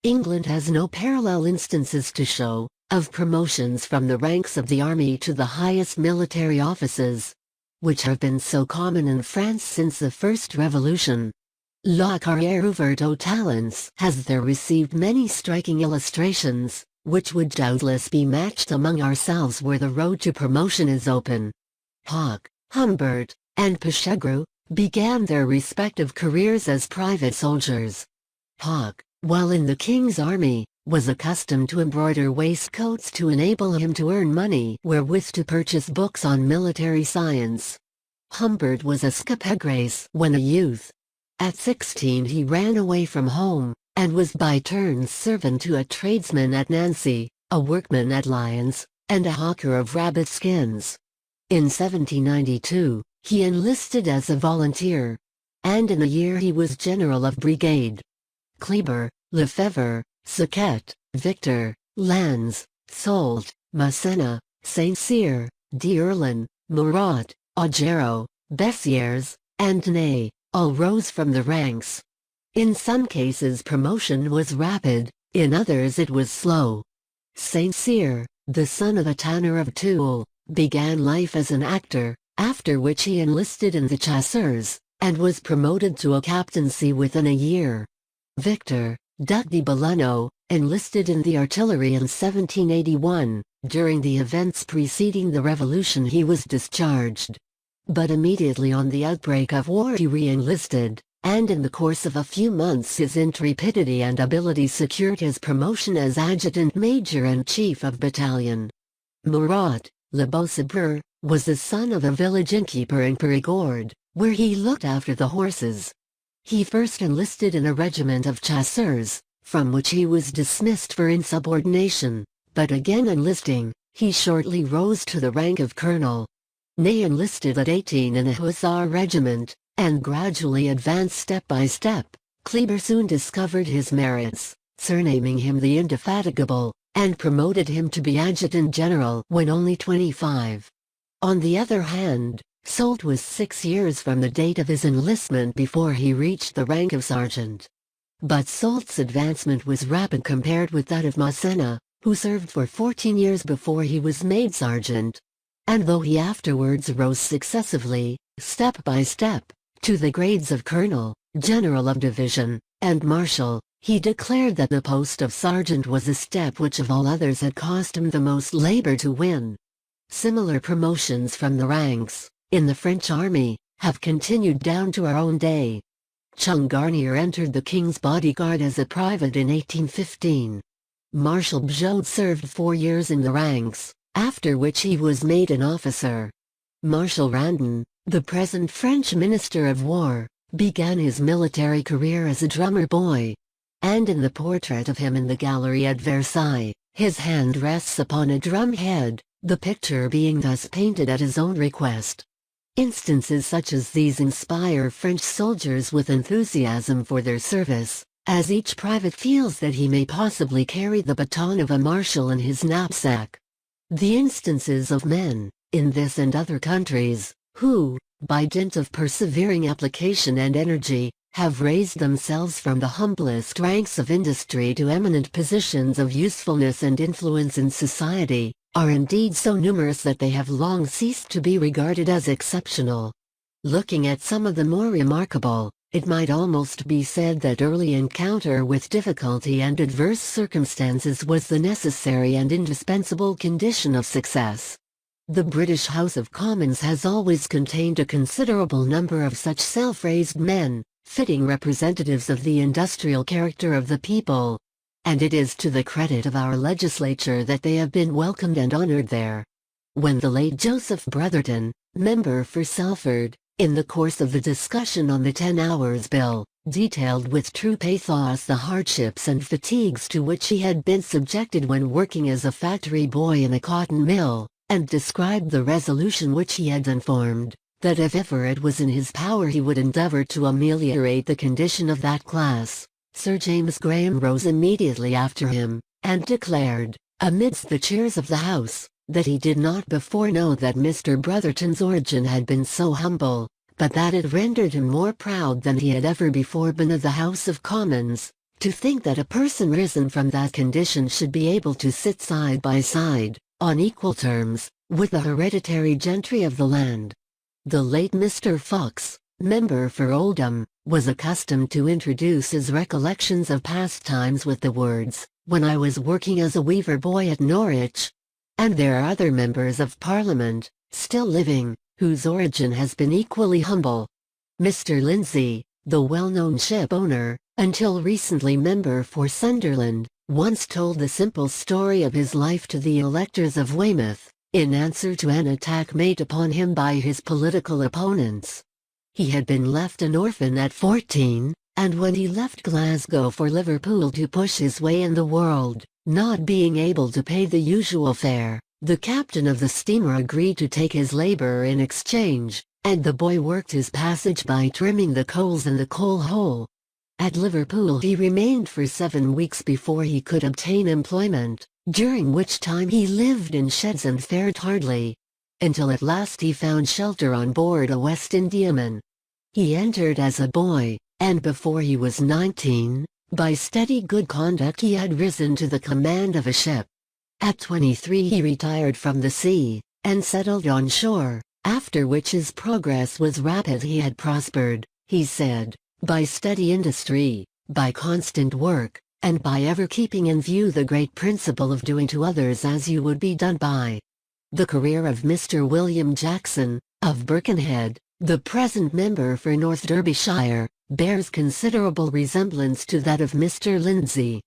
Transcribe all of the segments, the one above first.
England has no parallel instances to show, of promotions from the ranks of the army to the highest military offices, which have been so common in France since the First Revolution. La carrière ouverte aux talents has there received many striking illustrations, which would doubtless be matched among ourselves where the road to promotion is open. Hawke, Humbert, and Pichegru began their respective careers as private soldiers. Hawke, while in the King's army, was accustomed to embroider waistcoats to enable him to earn money wherewith to purchase books on military science. Humbert was a scapegrace when a youth. At 16 he ran away from home, and was by turns servant to a tradesman at Nancy, a workman at Lyons, and a hawker of rabbit skins. In 1792, he enlisted as a volunteer, and in a year he was general of brigade. Kleber, Lefebvre, Saquet, Victor, Lannes, Soult, Massena, Saint-Cyr, d'Erlon, Murat, Augereau, Bessières, and Ney, all rose from the ranks. In some cases promotion was rapid, in others it was slow. Saint-Cyr, the son of a tanner of Toul, began life as an actor, after which he enlisted in the Chasseurs, and was promoted to a captaincy within a year. Victor, Duc de Belluno, enlisted in the artillery in 1781. During the events preceding the revolution he was discharged. But immediately on the outbreak of war he re-enlisted, and in the course of a few months his intrepidity and ability secured his promotion as adjutant major and chief of battalion. Murat, Le Beausobreur, was the son of a village innkeeper in Périgord, where he looked after the horses. He first enlisted in a regiment of chasseurs, from which he was dismissed for insubordination, but again enlisting, he shortly rose to the rank of colonel. Ney enlisted at 18 in a hussar regiment, and gradually advanced step by step. Kleber soon discovered his merits, surnaming him the Indefatigable, and promoted him to be adjutant general when only 25. On the other hand, Soult was 6 years from the date of his enlistment before he reached the rank of sergeant. But Soult's advancement was rapid compared with that of Massena, who served for 14 years before he was made sergeant. And though he afterwards rose successively, step by step, to the grades of colonel, general of division, and marshal, he declared that the post of sergeant was a step which of all others had cost him the most labor to win. Similar promotions from the ranks, in the French army, have continued down to our own day. Chung Garnier entered the King's bodyguard as a private in 1815. Marshal Bugeaud served 4 years in the ranks, after which he was made an officer. Marshal Randon, the present French Minister of War, began his military career as a drummer boy. And in the portrait of him in the gallery at Versailles, his hand rests upon a drum head, the picture being thus painted at his own request. Instances such as these inspire French soldiers with enthusiasm for their service, as each private feels that he may possibly carry the baton of a marshal in his knapsack. The instances of men, in this and other countries, who, by dint of persevering application and energy, have raised themselves from the humblest ranks of industry to eminent positions of usefulness and influence in society, are indeed so numerous that they have long ceased to be regarded as exceptional. Looking at some of the more remarkable, it might almost be said that early encounter with difficulty and adverse circumstances was the necessary and indispensable condition of success. The British House of Commons has always contained a considerable number of such self-raised men, fitting representatives of the industrial character of the people. And it is to the credit of our legislature that they have been welcomed and honored there. When the late Joseph Brotherton, member for Salford, in the course of the discussion on the 10 Hours Bill, detailed with true pathos the hardships and fatigues to which he had been subjected when working as a factory boy in a cotton mill, and described the resolution which he had then formed, that if ever it was in his power he would endeavor to ameliorate the condition of that class, Sir James Graham rose immediately after him, and declared, amidst the cheers of the House, that he did not before know that Mr. Brotherton's origin had been so humble, but that it rendered him more proud than he had ever before been of the House of Commons, To think that a person risen from that condition should be able to sit side by side, on equal terms, with the hereditary gentry of the land. The late Mr. Fox, member for Oldham, was accustomed to introduce his recollections of past times with the words, "When I was working as a weaver boy at Norwich." And there are other members of Parliament, still living, whose origin has been equally humble. Mr. Lindsay, the well-known ship owner, until recently member for Sunderland, once told the simple story of his life to the electors of Weymouth, in answer to an attack made upon him by his political opponents. He had been left an orphan at 14, and when he left Glasgow for Liverpool to push his way in the world, not being able to pay the usual fare, the captain of the steamer agreed to take his labor in exchange, and the boy worked his passage by trimming the coals in the coal hole. At Liverpool he remained for 7 weeks before he could obtain employment, during which time he lived in sheds and fared hardly, until at last he found shelter on board a West Indiaman. He entered as a boy, and before he was 19, by steady good conduct he had risen to the command of a ship. At 23 he retired from the sea, and settled on shore, after which his progress was rapid. He had prospered, he said, by steady industry, by constant work, and by ever keeping in view the great principle of doing to others as you would be done by. The career of Mr. William Jackson, of Birkenhead, the present member for North Derbyshire, bears considerable resemblance to that of Mr. Lindsay.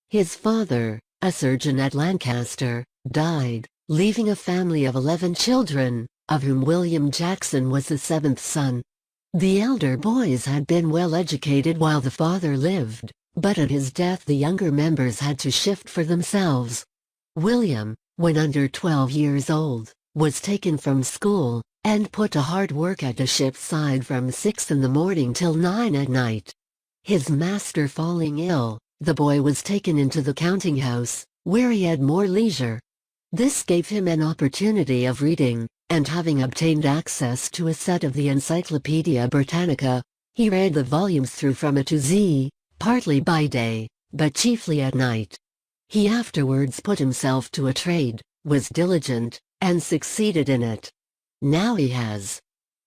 His father, a surgeon at Lancaster, died, leaving a family of 11 children, of whom William Jackson was the 7th son. The elder boys had been well educated while the father lived, but at his death the younger members had to shift for themselves. William, when under 12 years old, was taken from school, and put to hard work at a ship's side from 6 in the morning till 9 at night. His master falling ill, the boy was taken into the counting-house, where he had more leisure. This gave him an opportunity of reading, and having obtained access to a set of the Encyclopaedia Britannica, he read the volumes through from A to Z, partly by day, but chiefly at night. He afterwards put himself to a trade, was diligent, and succeeded in it. Now he has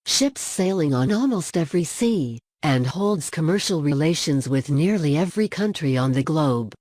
ships sailing on almost every sea, and holds commercial relations with nearly every country on the globe.